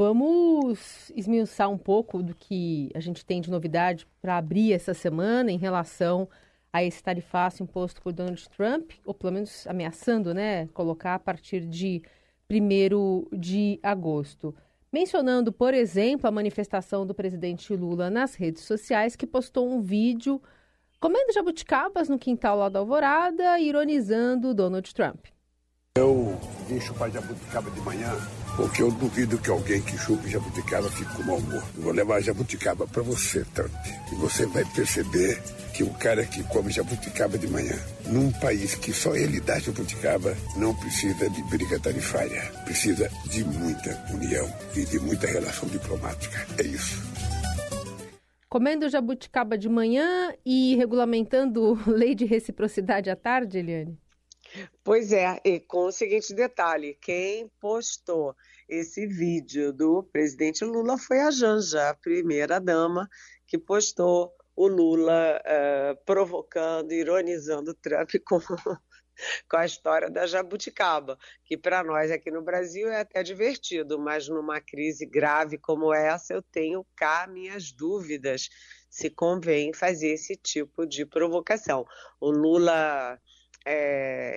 Vamos esmiuçar um pouco do que a gente tem de novidade para abrir essa semana em relação a esse tarifaço imposto por Donald Trump, ou pelo menos ameaçando, né, colocar a partir de 1º de agosto. Mencionando, por exemplo, a manifestação do presidente Lula nas redes sociais, que postou um vídeo comendo jabuticabas no quintal lá da Alvorada, ironizando Donald Trump. Eu vim chupar jabuticaba de manhã, porque eu duvido que alguém que chupe jabuticaba fique com mau humor. Eu vou levar jabuticaba para você, Trump. E você vai perceber que o cara que come jabuticaba de manhã, num país que só ele dá jabuticaba, não precisa de briga tarifária. Precisa de muita união e de muita relação diplomática. É isso. Comendo jabuticaba de manhã e regulamentando lei de reciprocidade à tarde, Eliane? Pois é, e com o seguinte detalhe, quem postou esse vídeo do presidente Lula foi a Janja, a primeira-dama, que postou o Lula provocando, ironizando o Trump com a história da jabuticaba, que para nós aqui no Brasil é até divertido, mas numa crise grave como essa eu tenho cá minhas dúvidas se convém fazer esse tipo de provocação. O Lula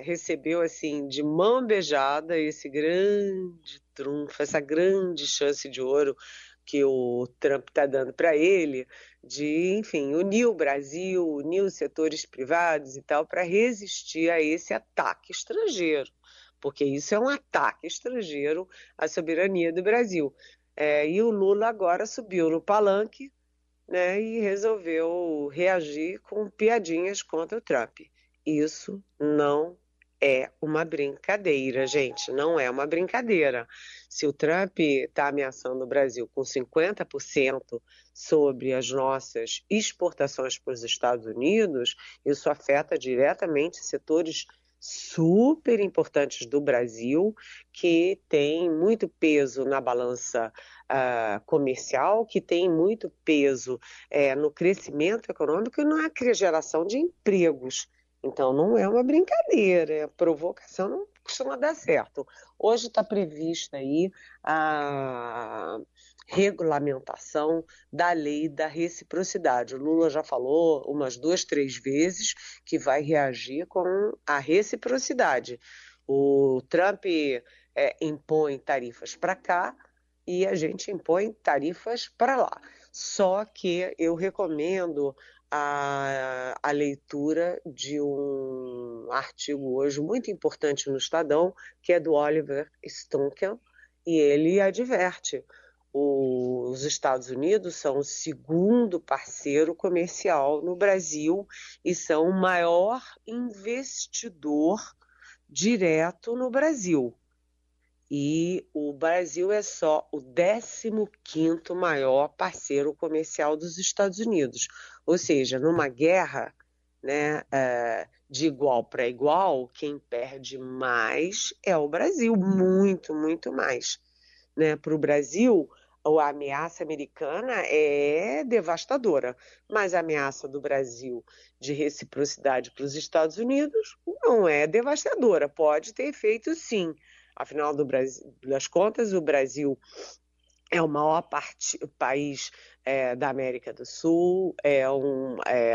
recebeu assim de mão beijada esse grande trunfo, essa grande chance de ouro que o Trump está dando para ele, de, enfim, unir o Brasil, unir os setores privados e tal, para resistir a esse ataque estrangeiro, porque isso é um ataque estrangeiro à soberania do Brasil. E o Lula agora subiu no palanque, né, e resolveu reagir com piadinhas contra o Trump. Isso não é uma brincadeira, gente, não é uma brincadeira. Se o Trump está ameaçando o Brasil com 50% sobre as nossas exportações para os Estados Unidos, isso afeta diretamente setores super importantes do Brasil, que tem muito peso na balança comercial, que tem muito peso no crescimento econômico e na geração de empregos. Então, não é uma brincadeira, a provocação não costuma dar certo. Hoje está prevista aí a regulamentação da lei da reciprocidade. O Lula já falou umas 2, 3 vezes que vai reagir com a reciprocidade. O Trump impõe tarifas para cá e a gente impõe tarifas para lá. Só que eu recomendo a leitura de um artigo hoje muito importante no Estadão, que é do Oliver Stunkel, e ele adverte: os Estados Unidos são o segundo parceiro comercial no Brasil e são o maior investidor direto no Brasil. E o Brasil é só o 15º maior parceiro comercial dos Estados Unidos. Ou seja, numa guerra, né, de igual para igual, quem perde mais é o Brasil, muito, muito mais. Né? Para o Brasil, a ameaça americana é devastadora, mas a ameaça do Brasil de reciprocidade para os Estados Unidos não é devastadora, pode ter efeito sim. Afinal das contas, o Brasil é o maior país da América do Sul, é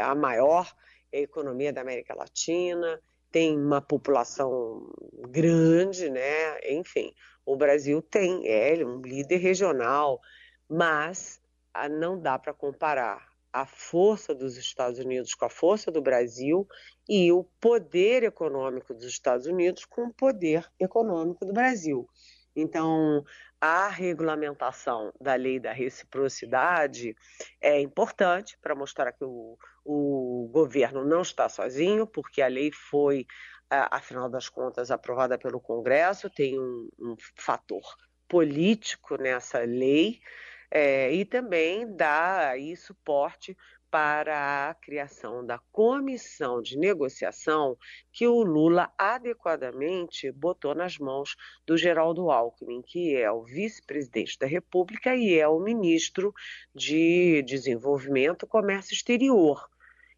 a maior economia da América Latina, tem uma população grande, né? Enfim, o Brasil é um líder regional, mas não dá para comparar a força dos Estados Unidos com a força do Brasil e o poder econômico dos Estados Unidos com o poder econômico do Brasil. Então, a regulamentação da lei da reciprocidade é importante para mostrar que o governo não está sozinho, porque a lei foi, afinal das contas, aprovada pelo Congresso, tem um fator político nessa lei, e também dá aí suporte para a criação da comissão de negociação que o Lula adequadamente botou nas mãos do Geraldo Alckmin, que é o vice-presidente da República e é o ministro de Desenvolvimento e Comércio Exterior.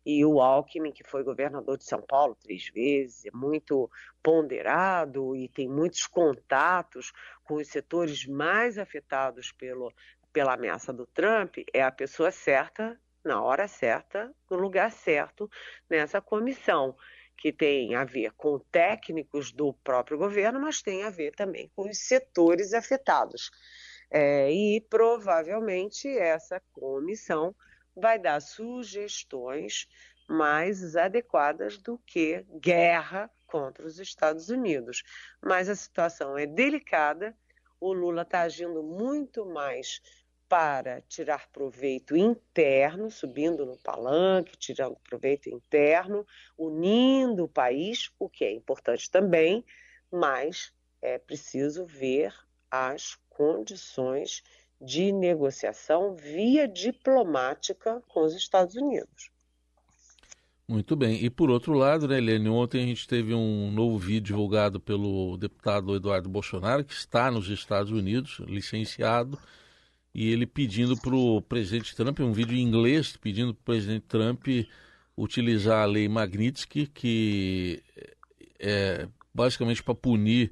E o Alckmin, que foi governador de São Paulo 3 vezes, é muito ponderado e tem muitos contatos com os setores mais afetados pela ameaça do Trump, é a pessoa certa, na hora certa, no lugar certo, nessa comissão, que tem a ver com técnicos do próprio governo, mas tem a ver também com os setores afetados. E provavelmente essa comissão vai dar sugestões mais adequadas do que guerra contra os Estados Unidos. Mas a situação é delicada, o Lula está agindo muito mais para tirar proveito interno, subindo no palanque, tirando proveito interno, unindo o país, o que é importante também, mas é preciso ver as condições de negociação via diplomática com os Estados Unidos. Muito bem. E por outro lado, né, Eliane, ontem a gente teve um novo vídeo divulgado pelo deputado Eduardo Bolsonaro, que está nos Estados Unidos, licenciado, e ele pedindo para o presidente Trump, um vídeo em inglês, pedindo para o presidente Trump utilizar a lei Magnitsky, que é basicamente para punir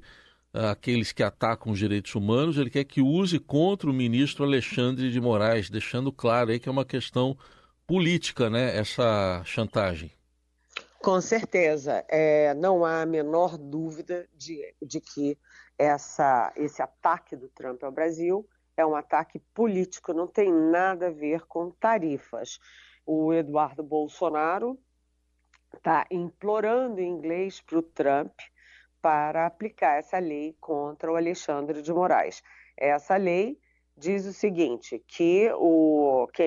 aqueles que atacam os direitos humanos. Ele quer que use contra o ministro Alexandre de Moraes, deixando claro aí que é uma questão política, né, essa chantagem. Com certeza, não há a menor dúvida de que esse ataque do Trump ao Brasil é um ataque político, não tem nada a ver com tarifas. O Eduardo Bolsonaro está implorando em inglês para o Trump para aplicar essa lei contra o Alexandre de Moraes. Essa lei diz o seguinte, que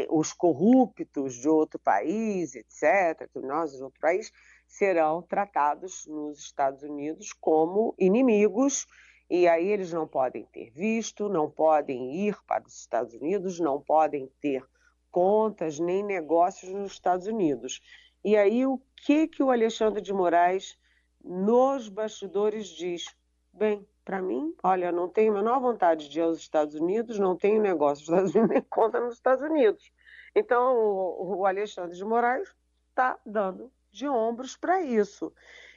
os corruptos de outro país, etc., criminosos de outro país, serão tratados nos Estados Unidos como inimigos, e aí eles não podem ter visto, não podem ir para os Estados Unidos, não podem ter contas nem negócios nos Estados Unidos. E aí o que o Alexandre de Moraes nos bastidores diz? Bem, para mim, olha, não tenho a menor vontade de ir aos Estados Unidos, não tenho negócio nos Estados Unidos, nem conta nos Estados Unidos. Então, o Alexandre de Moraes está dando de ombros para isso.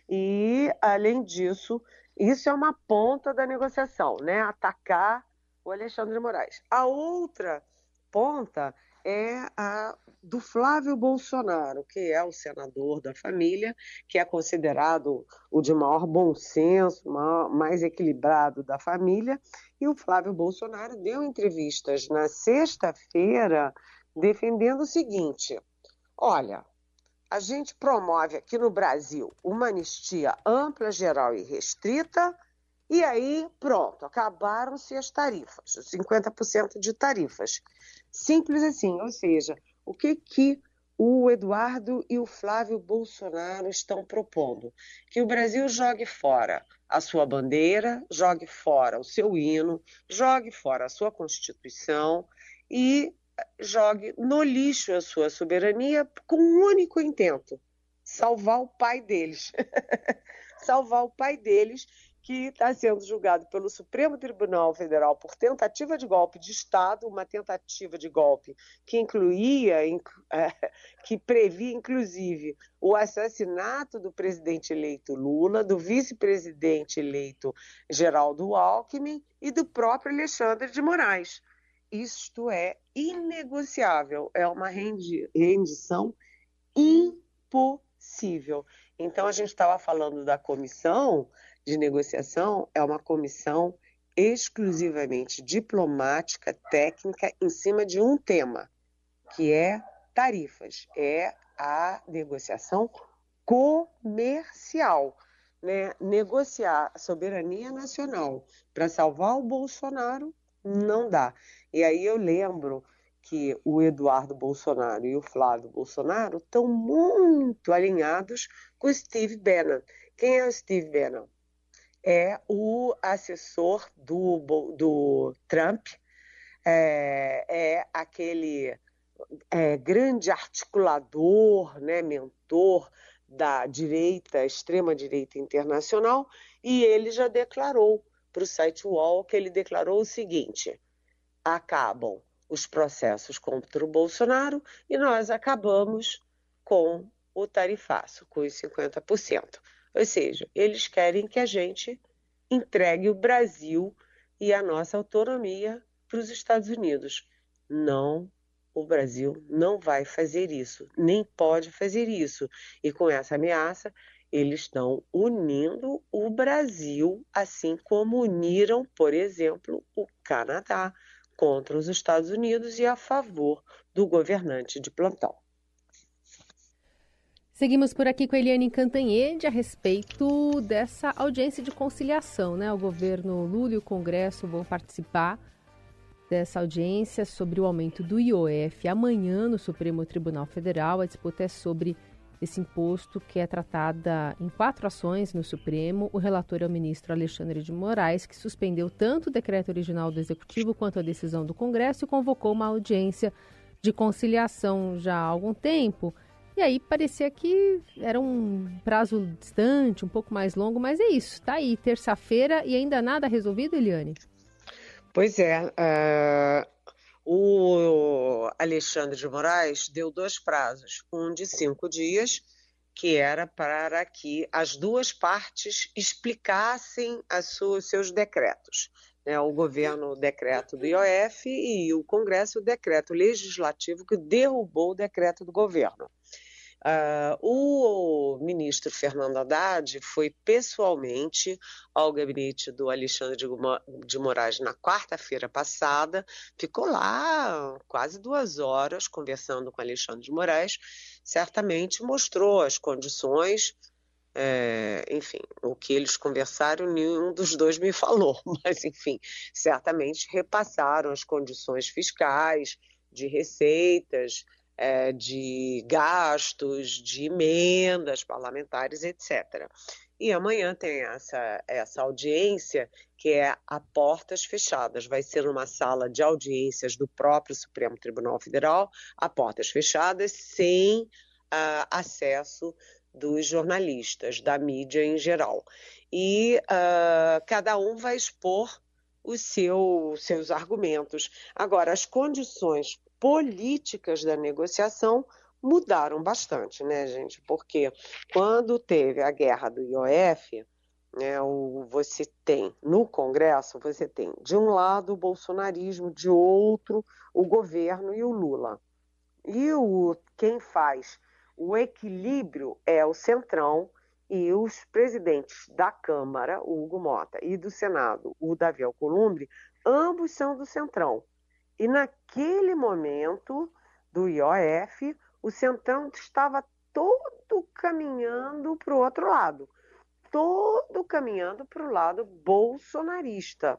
E, além disso, isso é uma ponta da negociação, né? Atacar o Alexandre de Moraes. A outra ponta é a do Flávio Bolsonaro, que é o senador da família, que é considerado o de maior bom senso, mais equilibrado da família, e o Flávio Bolsonaro deu entrevistas na sexta-feira defendendo o seguinte: olha, a gente promove aqui no Brasil uma anistia ampla, geral e restrita, e aí, pronto, acabaram-se as tarifas, os 50% de tarifas. Simples assim, ou seja, o que o Eduardo e o Flávio Bolsonaro estão propondo? Que o Brasil jogue fora a sua bandeira, jogue fora o seu hino, jogue fora a sua Constituição e jogue no lixo a sua soberania com um único intento: salvar o pai deles. Salvar o pai deles, que está sendo julgado pelo Supremo Tribunal Federal por tentativa de golpe de Estado, uma tentativa de golpe que que previa, inclusive, o assassinato do presidente eleito Lula, do vice-presidente eleito Geraldo Alckmin e do próprio Alexandre de Moraes. Isto é inegociável, é uma rendição impossível. Então, a gente estava falando da comissão de negociação, é uma comissão exclusivamente diplomática, técnica, em cima de um tema, que é tarifas, é a negociação comercial, né? Negociar a soberania nacional para salvar o Bolsonaro não dá. E aí eu lembro que o Eduardo Bolsonaro e o Flávio Bolsonaro estão muito alinhados com o Steve Bannon. Quem é o Steve Bannon? É o assessor do Trump, é aquele grande articulador, né, mentor da direita, extrema-direita internacional, e ele já declarou para o site UOL que ele declarou o seguinte: acabam os processos contra o Bolsonaro e nós acabamos com o tarifaço, com os 50%. Ou seja, eles querem que a gente entregue o Brasil e a nossa autonomia para os Estados Unidos. Não, o Brasil não vai fazer isso, nem pode fazer isso. E com essa ameaça, eles estão unindo o Brasil, assim como uniram, por exemplo, o Canadá contra os Estados Unidos e a favor do governante de plantão. Seguimos por aqui com a Eliane Cantanhede a respeito dessa audiência de conciliação, né? O governo Lula e o Congresso vão participar dessa audiência sobre o aumento do IOF amanhã no Supremo Tribunal Federal. A disputa é sobre esse imposto, que é tratada em 4 ações no Supremo. O relator é o ministro Alexandre de Moraes, que suspendeu tanto o decreto original do Executivo quanto a decisão do Congresso e convocou uma audiência de conciliação já há algum tempo. E aí parecia que era um prazo distante, um pouco mais longo, mas é isso, tá aí, terça-feira e ainda nada resolvido, Eliane? Pois é, o Alexandre de Moraes deu 2 prazos, um de 5 dias, que era para que as duas partes explicassem seus decretos. Né? O governo o decreto do IOF e o Congresso o decreto legislativo que derrubou o decreto do governo. O ministro Fernando Haddad foi pessoalmente ao gabinete do Alexandre de Moraes na quarta-feira passada, ficou lá quase 2 horas conversando com Alexandre de Moraes, certamente mostrou as condições, enfim, o que eles conversaram, nenhum dos dois me falou, mas enfim, certamente repassaram as condições fiscais, de receitas, de gastos, de emendas parlamentares, etc. E amanhã tem essa audiência que é a portas fechadas. Vai ser uma sala de audiências do próprio Supremo Tribunal Federal, a portas fechadas, sem acesso dos jornalistas, da mídia em geral. E cada um vai expor os seus argumentos. Agora, as condições políticas da negociação mudaram bastante, né, gente? Porque quando teve a guerra do IOF, né, você tem, no Congresso, você tem, de um lado, o bolsonarismo, de outro, o governo e o Lula. E quem faz o equilíbrio é o Centrão, e os presidentes da Câmara, o Hugo Mota, e do Senado, o Davi Alcolumbre, ambos são do Centrão. E naquele momento do IOF, o Centrão estava todo caminhando para o outro lado, todo caminhando para o lado bolsonarista,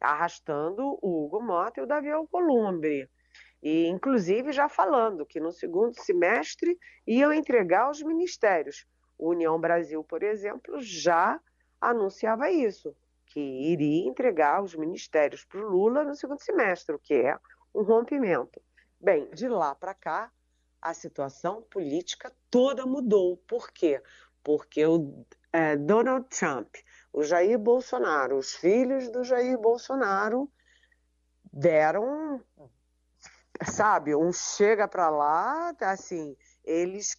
arrastando o Hugo Mota e o Davi Alcolumbre. E, inclusive, já falando que no segundo semestre iam entregar os ministérios. O União Brasil, por exemplo, já anunciava isso, que iria entregar os ministérios para o Lula no segundo semestre, o que é um rompimento. Bem, de lá para cá, a situação política toda mudou. Por quê? Porque o Donald Trump, o Jair Bolsonaro, os filhos do Jair Bolsonaro deram, sabe, um chega para lá, assim, eles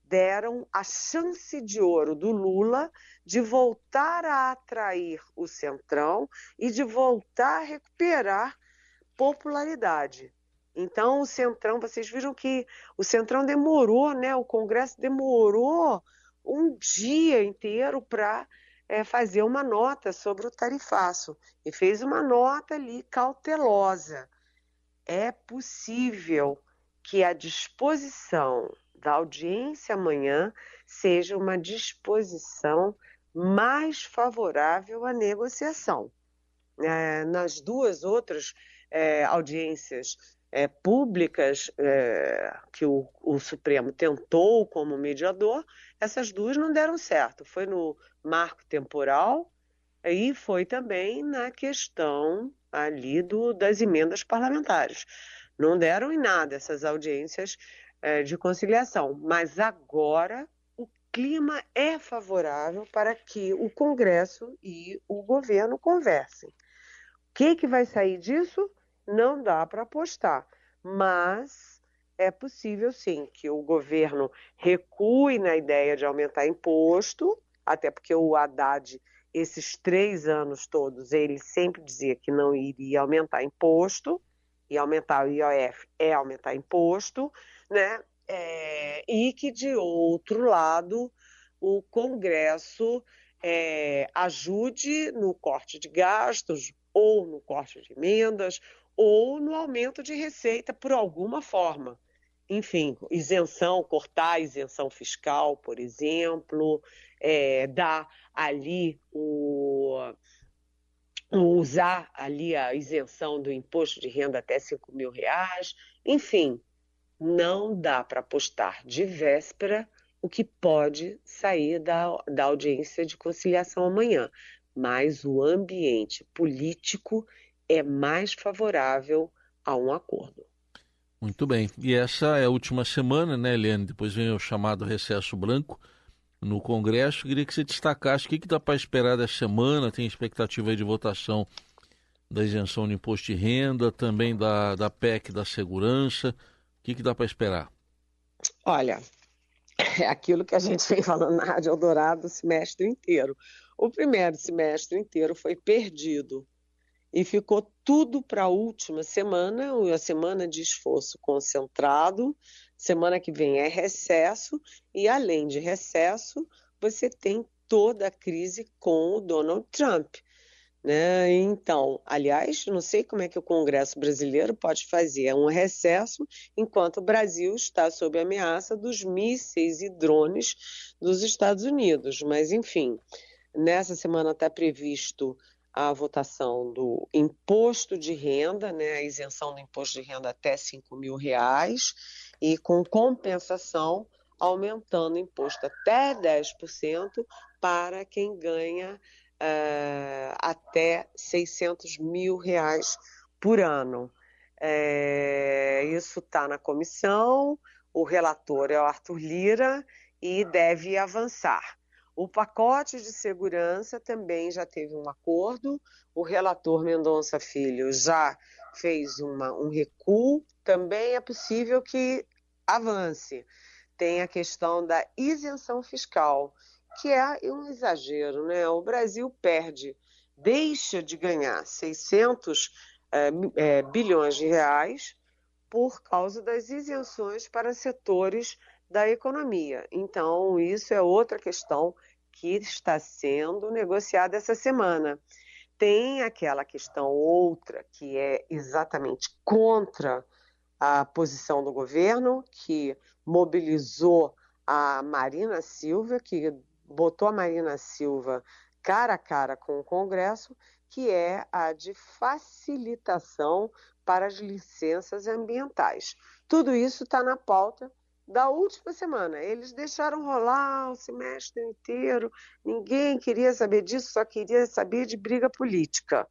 deram a chance de ouro do Lula de voltar a atrair o Centrão e de voltar a recuperar popularidade. Então, o Centrão, vocês viram que o Centrão demorou, né? O Congresso demorou um dia inteiro para fazer uma nota sobre o tarifaço e fez uma nota ali cautelosa. É possível que a disposição da audiência amanhã seja uma disposição mais favorável à negociação. Nas 2 outras audiências públicas que o Supremo tentou como mediador, essas 2 não deram certo. Foi no marco temporal e foi também na questão ali das emendas parlamentares. Não deram em nada essas audiências de conciliação, mas agora o clima é favorável para que o Congresso e o governo conversem. O que vai sair disso? Não dá para apostar, mas é possível sim que o governo recue na ideia de aumentar imposto, até porque o Haddad, esses 3 anos todos, ele sempre dizia que não iria aumentar imposto, e aumentar o IOF é aumentar imposto, né? E que, de outro lado, o Congresso ajude no corte de gastos, ou no corte de emendas, ou no aumento de receita por alguma forma. Enfim, isenção, cortar a isenção fiscal, por exemplo, dar ali usar ali a isenção do imposto de renda até R$ 5.000. Enfim, não dá para apostar de véspera o que pode sair da audiência de conciliação amanhã, mas o ambiente político é mais favorável a um acordo. Muito bem. E essa é a última semana, né, Eliane? Depois vem o chamado recesso branco no Congresso. Queria que você destacasse o que dá para esperar dessa semana. Tem expectativa aí de votação da isenção do imposto de renda, também da PEC da segurança. O que dá para esperar? Olha, é aquilo que a gente vem falando na Rádio Eldorado o semestre inteiro. O primeiro semestre inteiro foi perdido e ficou tudo para a última semana, a semana de esforço concentrado. Semana que vem é recesso e, além de recesso, você tem toda a crise com o Donald Trump, né? Então, aliás, não sei como é que o Congresso brasileiro pode fazer um recesso enquanto o Brasil está sob a ameaça dos mísseis e drones dos Estados Unidos. Mas, enfim, nessa semana está previsto a votação do imposto de renda, né, a isenção do imposto de renda até R$ 5.000, e com compensação aumentando o imposto até 10% para quem ganha até R$ 600.000 por ano. Isso está na comissão, o relator é o Arthur Lira e deve avançar. O pacote de segurança também já teve um acordo, o relator Mendonça Filho já fez um recuo, também é possível que avance. Tem a questão da isenção fiscal, que é um exagero, né? O Brasil deixa de ganhar 600 bilhões de reais por causa das isenções para setores da economia. Então, isso é outra questão que está sendo negociada essa semana. Tem aquela questão outra que é exatamente contra a posição do governo, que mobilizou a Marina Silva, que botou a Marina Silva cara a cara com o Congresso, que é a de facilitação para as licenças ambientais. Tudo isso está na pauta da última semana. Eles deixaram rolar o semestre inteiro, ninguém queria saber disso, só queria saber de briga política,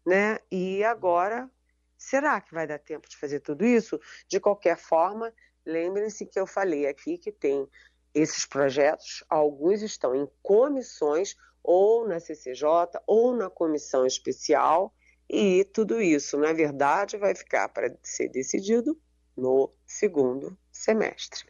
né? E agora, será que vai dar tempo de fazer tudo isso? De qualquer forma, lembrem-se que eu falei aqui que tem esses projetos, alguns estão em comissões, ou na CCJ, ou na comissão especial, e tudo isso, na verdade, vai ficar para ser decidido no segundo semestre.